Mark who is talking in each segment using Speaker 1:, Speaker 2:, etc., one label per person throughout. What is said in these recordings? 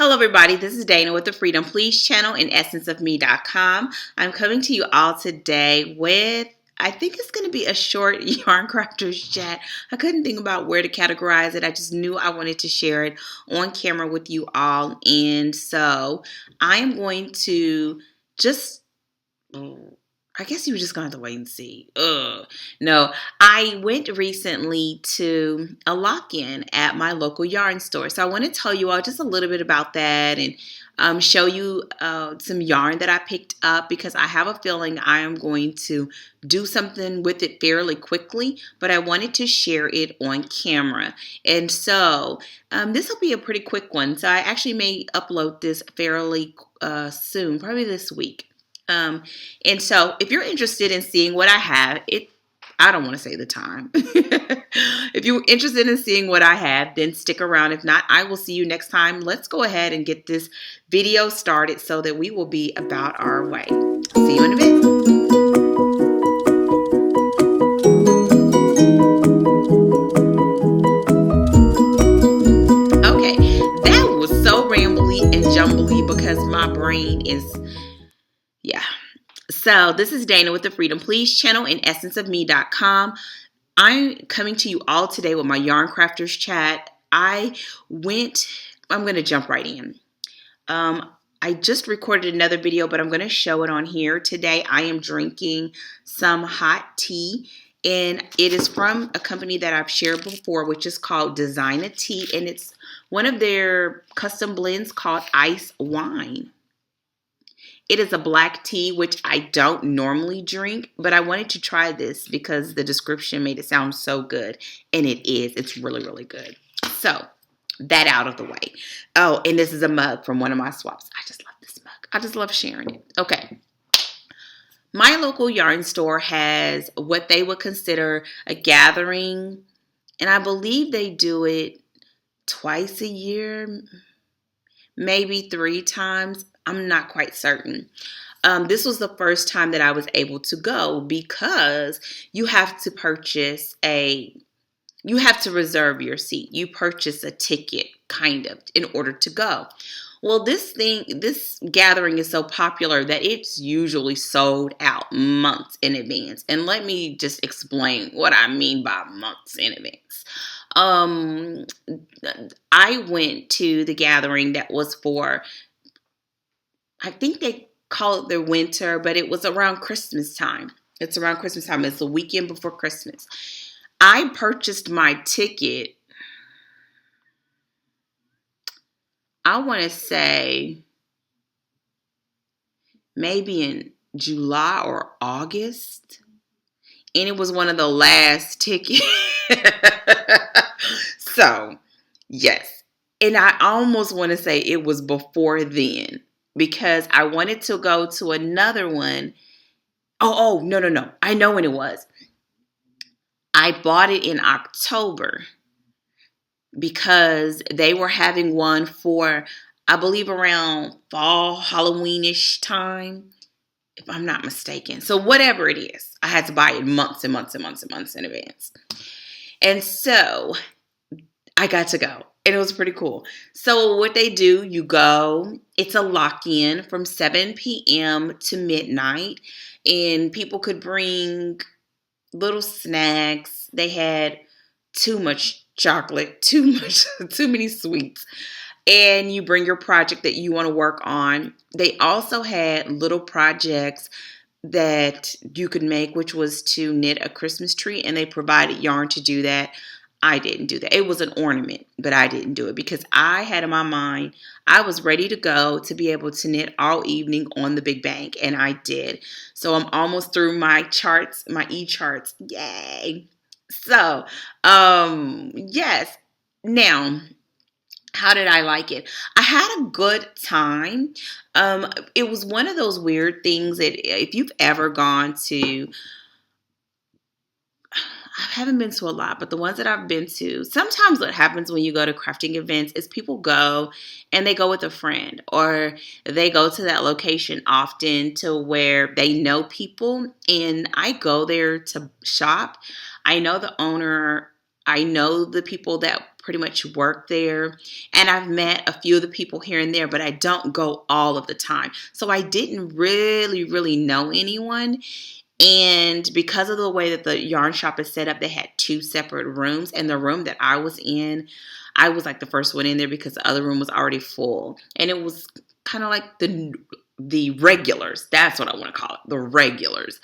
Speaker 1: Hello everybody, this is Dana with the Freedom Please channel and essenceofme.com. I'm coming to you all today with, I think it's going to be a short Yarncrafters chat. I couldn't think about where to categorize it. I just knew I wanted to share it on camera with you all. And so I am going to just... I guess you were just going to have to wait and see. No, I went recently to a lock-in at my local yarn store. So I want to tell you all just a little bit about that and show you some yarn that I picked up because I have a feeling I am going to do something with it fairly quickly, but I wanted to share it on camera. And so this will be a pretty quick one. So I actually may upload this fairly soon, probably this week. And so if you're interested in seeing what I have, I don't want to say the time. If you're interested in seeing what I have, then stick around. If not, I will see you next time. Let's go ahead and get this video started so that we will be about our way. See you in a bit. Okay, that was so rambly and jumbly because my brain is... yeah. So this is Dana with the Freedom Please channel and essenceofme.com. I'm coming to you all today with my Yarncrafters chat. I'm going to jump right in. I just recorded another video, but I'm going to show it on here. Today I am drinking some hot tea, and it is from a company that I've shared before, which is called Designer Tea, and it's one of their custom blends called Ice Wine. It is a black tea, which I don't normally drink, but I wanted to try this because the description made it sound so good, and it is. It's really, really good. So, that out of the way. Oh, and this is a mug from one of my swaps. I just love this mug. I just love sharing it. Okay. My local yarn store has what they would consider a gathering, and I believe they do it twice a year, maybe 3 times. I'm not quite certain. This was the first time that I was able to go because you have to reserve your seat. You purchase a ticket, kind of, in order to go. Well, this gathering is so popular that it's usually sold out months in advance. And let me just explain what I mean by months in advance. I went to the gathering that was for... I think they call it their winter, but it was around Christmas time. It's around Christmas time. It's the weekend before Christmas. I purchased my ticket, I want to say maybe in July or August. And it was one of the last tickets. So, yes. And I almost want to say it was before then, because I wanted to go to another one. Oh, no. I know when it was. I bought it in October because they were having one for, I believe, around fall, Halloween-ish time, if I'm not mistaken. So whatever it is, I had to buy it months and months and months and months in advance. And so I got to go. And it was pretty cool. So what they do, you go, it's a lock-in from 7 p.m. to midnight. And people could bring little snacks. They had too much chocolate, too many sweets. And you bring your project that you want to work on. They also had little projects that you could make, which was to knit a Christmas tree. And they provided yarn to do that. I didn't do that. It was an ornament, but I didn't do it because I had in my mind, I was ready to go to be able to knit all evening on the Big Bank, and I did. So I'm almost through my charts, my e-charts. Yay. So, yes. Now, how did I like it? I had a good time. It was one of those weird things that if you've ever gone to... I haven't been to a lot, but the ones that I've been to, sometimes what happens when you go to crafting events is people go and they go with a friend, or they go to that location often to where they know people, and I go there to shop. I know the owner. I know the people that pretty much work there. And I've met a few of the people here and there, but I don't go all of the time. So I didn't really know anyone. And because of the way that the yarn shop is set up, they had 2 separate rooms. And the room that I was in, I was like the first one in there because the other room was already full. And it was kind of like the regulars. That's what I want to call it, the regulars.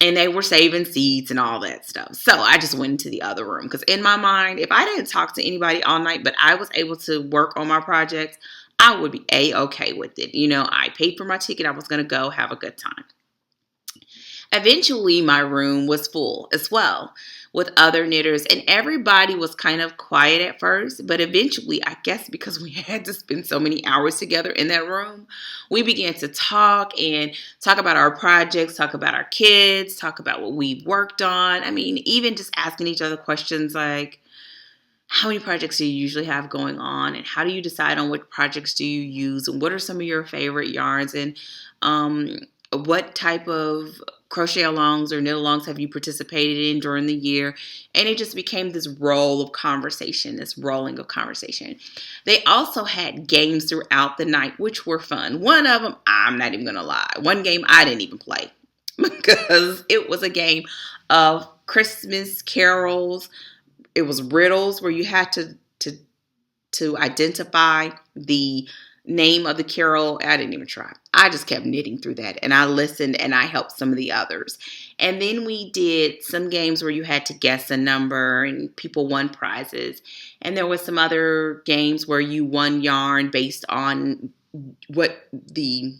Speaker 1: And they were saving seats and all that stuff. So I just went into the other room because in my mind, if I didn't talk to anybody all night, but I was able to work on my projects, I would be A-okay with it. You know, I paid for my ticket. I was going to go have a good time. Eventually, my room was full as well with other knitters, and everybody was kind of quiet at first, but eventually, I guess because we had to spend so many hours together in that room, we began to talk about our projects, talk about our kids, talk about what we worked on. I mean, even just asking each other questions like, how many projects do you usually have going on, and how do you decide on what projects do you use, and what are some of your favorite yarns, and what type of crochet alongs or knit alongs have you participated in during the year? And it just became this rolling of conversation. They also had games throughout the night, which were fun. One of them, I'm not even going to lie, one game I didn't even play because it was a game of Christmas carols. It was riddles where you had to identify the name of the carol. I didn't even try. I just kept knitting through that, and I listened and I helped some of the others. And then we did some games where you had to guess a number and people won prizes. And there was some other games where you won yarn based on what the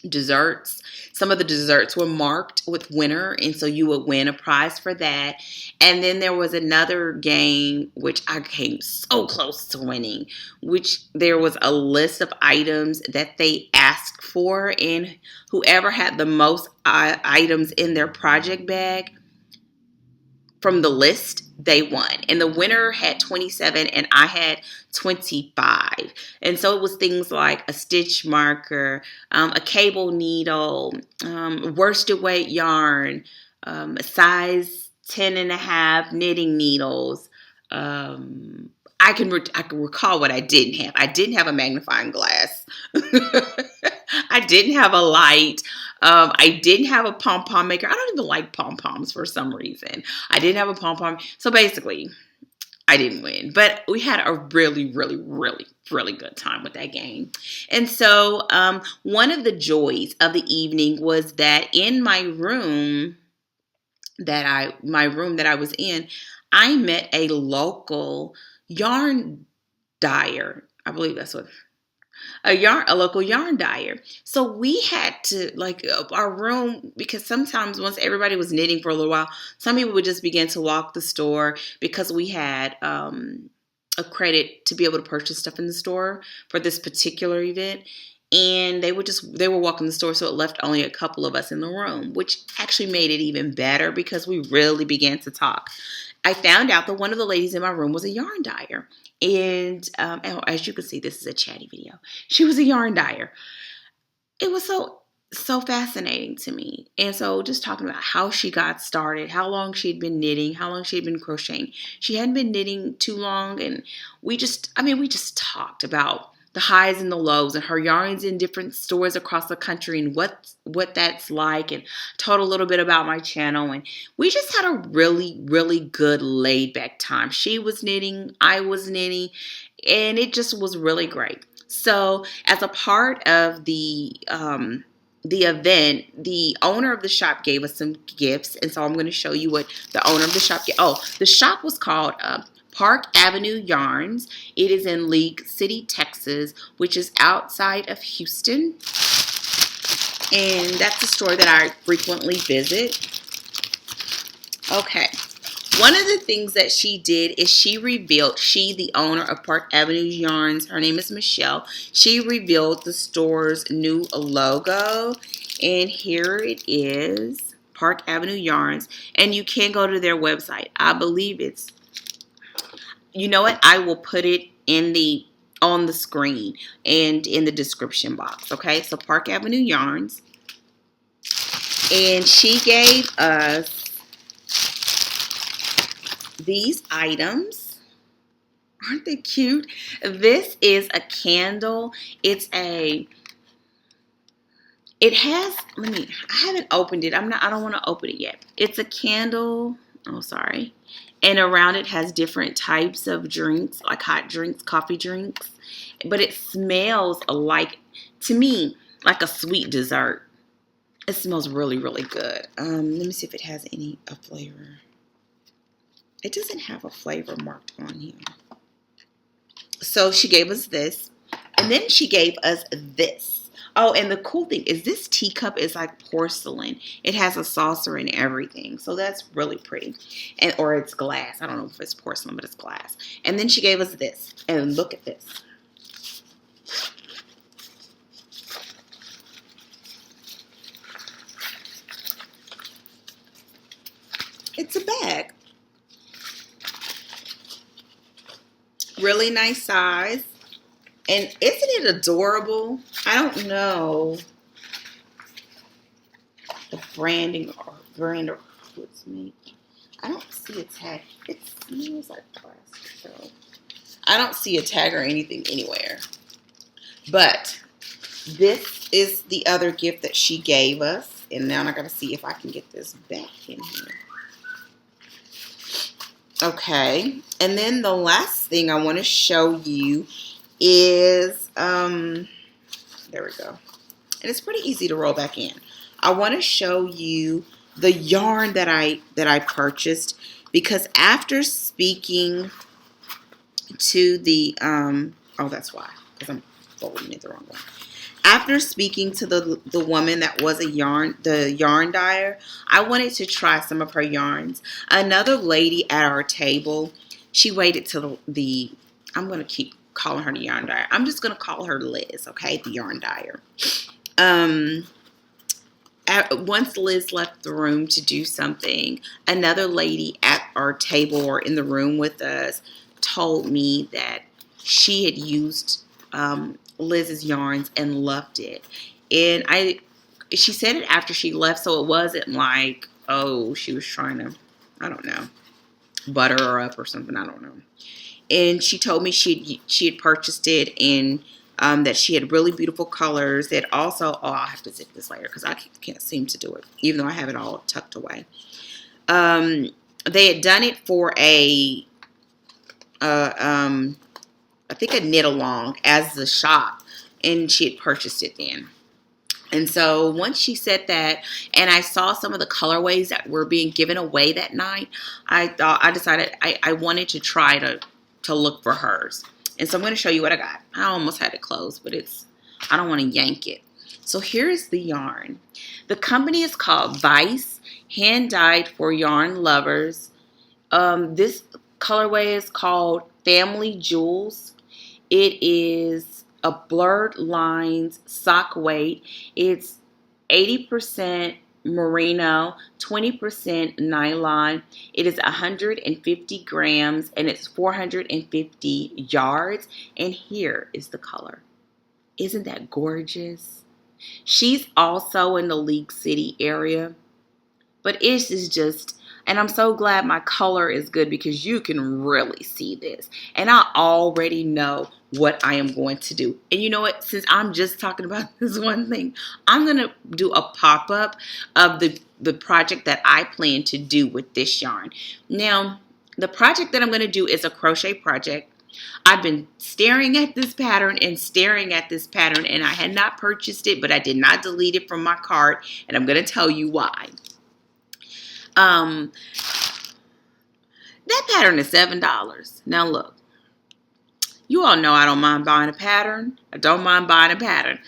Speaker 1: desserts. Some of the desserts were marked with winner, and so you would win a prize for that. And then there was another game which I came so close to winning, which there was a list of items that they asked for, and whoever had the most items in their project bag from the list, they won. And the winner had 27 and I had 25. And so it was things like a stitch marker, a cable needle, worsted weight yarn, a size 10.5 knitting needles. I can recall what I didn't have. I didn't have a magnifying glass. I didn't have a light. I didn't have a pom-pom maker. I don't even like pom-poms for some reason. I didn't have a pom-pom. So basically, I didn't win. But we had a really good time with that game. And so one of the joys of the evening was that in my room that I was in, I met a local yarn dyer. I believe that's what a local yarn dyer. So we had to our room, because sometimes once everybody was knitting for a little while, some people would just begin to walk the store because we had a credit to be able to purchase stuff in the store for this particular event. And they were walking the store, so it left only a couple of us in the room, which actually made it even better because we really began to talk. I found out that one of the ladies in my room was a yarn dyer. And as you can see, this is a chatty video. She was a yarn dyer. It was so fascinating to me. And so just talking about how she got started, how long she'd been knitting, how long she'd been crocheting. She hadn't been knitting too long, and we just talked about the highs and the lows and her yarns in different stores across the country and what that's like, and told a little bit about my channel, and we just had a really good laid back time. She was knitting, I was knitting, and it just was really great. So as a part of the event, the owner of the shop gave us some gifts, and so I'm going to show you what the owner of the shop gave. Oh, the shop was called Park Avenue Yarns. It is in League City, Texas, which is outside of Houston. And that's a store that I frequently visit. Okay. One of the things that she did is the owner of Park Avenue Yarns, her name is Michelle. She revealed the store's new logo. And here it is, Park Avenue Yarns. And you can go to their website. I believe it's, you know what? I will put it on the screen and in the description box. Okay, so Park Avenue Yarns. And she gave us these items. Aren't they cute? This is a candle. It has, I haven't opened it. I don't want to open it yet. It's a candle. Oh, sorry. And around it has different types of drinks, like hot drinks, coffee drinks. But it smells like, to me, like a sweet dessert. It smells really, really good. Let me see if it has a flavor. It doesn't have a flavor marked on here. So she gave us this. And then she gave us this. Oh, and the cool thing is this teacup is like porcelain. It has a saucer and everything. So that's really pretty. Or it's glass. I don't know if it's porcelain, but it's glass. And then she gave us this. And look at this. It's a bag. Really nice size. And isn't it adorable? I don't know the brand or who it's made. I don't see a tag. It smells like plastic, so I don't see a tag or anything anywhere. But this is the other gift that she gave us. And now I gotta see if I can get this back in here. Okay. And then the last thing I want to show you is, there we go. And it's pretty easy to roll back in. I want to show you the yarn that I purchased, because after speaking to the, oh, that's why, because I'm folding it the wrong way. After speaking to the woman that was the yarn dyer, I wanted to try some of her yarns. Another lady at our table, she waited till I'm going to keep calling her the yarn dyer. I'm just going to call her Liz, okay? The yarn dyer. Once Liz left the room to do something, another lady at our table or in the room with us told me that she had used Liz's yarns and loved it. And she said it after she left, so it wasn't like, oh, she was trying to, I don't know, butter her up or something. I don't know. And she told me she had purchased it, and that she had really beautiful colors. That also, oh, I'll have to zip this later because I can't seem to do it, even though I have it all tucked away. They had done it for I think a knit along as the shop, and she had purchased it then. And so once she said that, and I saw some of the colorways that were being given away that night, I decided I wanted to try to look for hers. And so I'm going to show you what I got. I almost had it closed, but I don't want to yank it. So here's the yarn. The company is called LYS, hand dyed for yarn lovers. This colorway is called Family Jewels. It is a blurred lines sock weight. It's 80% merino, 20% nylon. It is 150 grams and it's 450 yards. And here is the color. Isn't that gorgeous? She's also in the League City area, but it is just, and I'm so glad my color is good because you can really see this. And I already know what I am going to do. And you know what? Since I'm just talking about this one thing, I'm going to do a pop-up of the project that I plan to do with this yarn. Now, the project that I'm going to do is a crochet project. I've been staring at this pattern and staring at this pattern, and I had not purchased it, but I did not delete it from my cart, and I'm going to tell you why. That pattern is $7. Now look, you all know I don't mind buying a pattern. I don't mind buying a pattern.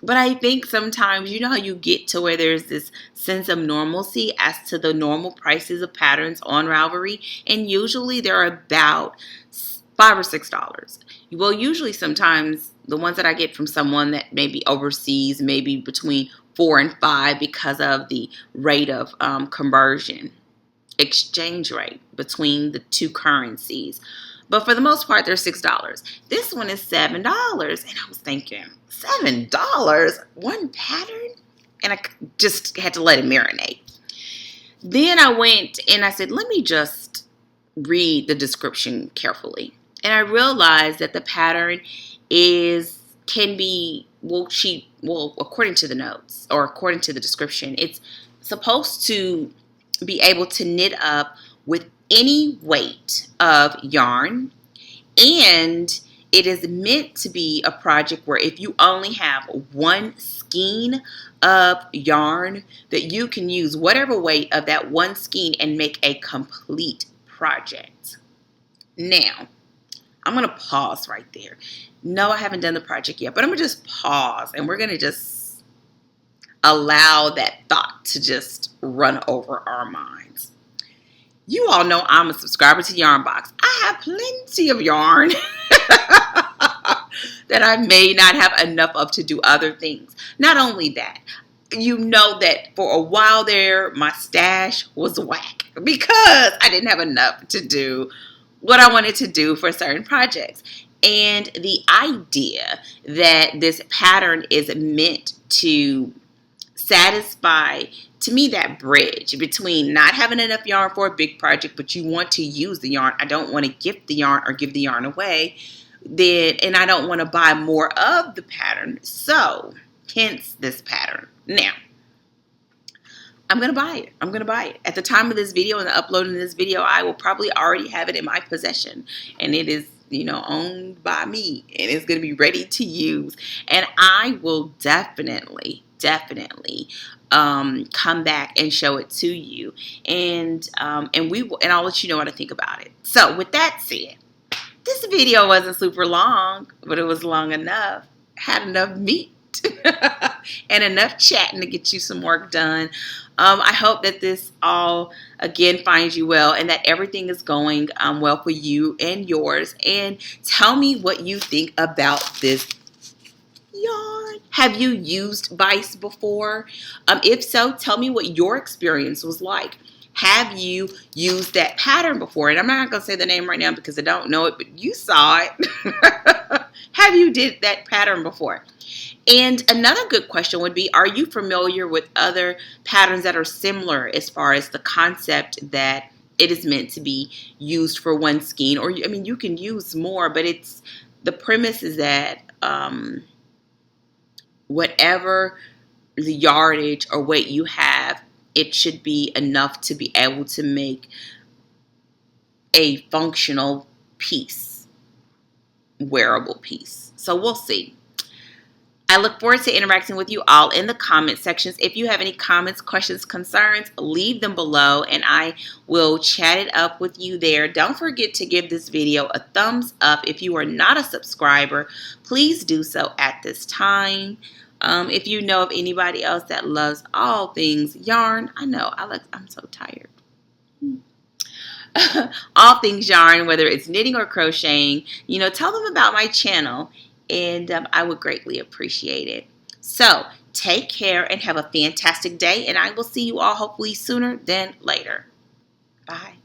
Speaker 1: But I think sometimes, you know how you get to where there's this sense of normalcy as to the normal prices of patterns on Ravelry, and usually they're about $5 or $6. Well, usually sometimes the ones that I get from someone that maybe overseas, maybe between $4 and $5 because of the rate of conversion, exchange rate between the two currencies. But for the most part, they're $6. This one is $7. And I was thinking, $7? One pattern? And I just had to let it marinate. Then I went and I said, let me just read the description carefully. And I realized that the pattern can be, according to the notes or according to the description, it's supposed to be able to knit up with any weight of yarn, and it is meant to be a project where if you only have one skein of yarn, that you can use whatever weight of that one skein and make a complete project. Now, I'm going to pause right there. No, I haven't done the project yet, but I'm going to just pause and we're going to just allow that thought to just run over our minds. You all know I'm a subscriber to Yarn Box. I have plenty of yarn that I may not have enough of to do other things. Not only that, you know that for a while there, my stash was whack because I didn't have enough to do what I wanted to do for certain projects. And the idea that this pattern is meant to satisfy, to me, that bridge between not having enough yarn for a big project, but you want to use the yarn. I don't want to gift the yarn or give the yarn away. And I don't want to buy more of the pattern. So, hence this pattern. Now, I'm going to buy it. I'm going to buy it. At the time of this video and the uploading of this video, I will probably already have it in my possession. And it is, owned by me. And it's going to be ready to use. And I will definitely come back and show it to you. And I'll let you know what I think about it. So with that said, this video wasn't super long, but it was long enough. Had enough meat. And enough chatting to get you some work done. I hope that this all, again, finds you well and that everything is going well for you and yours. And tell me what you think about this yarn. Have you used Vice before? If so, tell me what your experience was like. Have you used that pattern before? And I'm not going to say the name right now because I don't know it, but you saw it. Have you did that pattern before? And another good question would be, are you familiar with other patterns that are similar as far as the concept that it is meant to be used for one skein? Or, you can use more, but the premise is that whatever the yardage or weight you have, it should be enough to be able to make a functional piece, wearable piece. So we'll see. I look forward to interacting with you all in the comment sections. If you have any comments, questions, concerns, leave them below and I will chat it up with you there. Don't forget to give this video a thumbs up. If you are not a subscriber, please do so at this time. If you know of anybody else that loves all things yarn, I'm so tired. All things yarn, whether it's knitting or crocheting, tell them about my channel. And I would greatly appreciate it. So take care and have a fantastic day. And I will see you all hopefully sooner than later. Bye.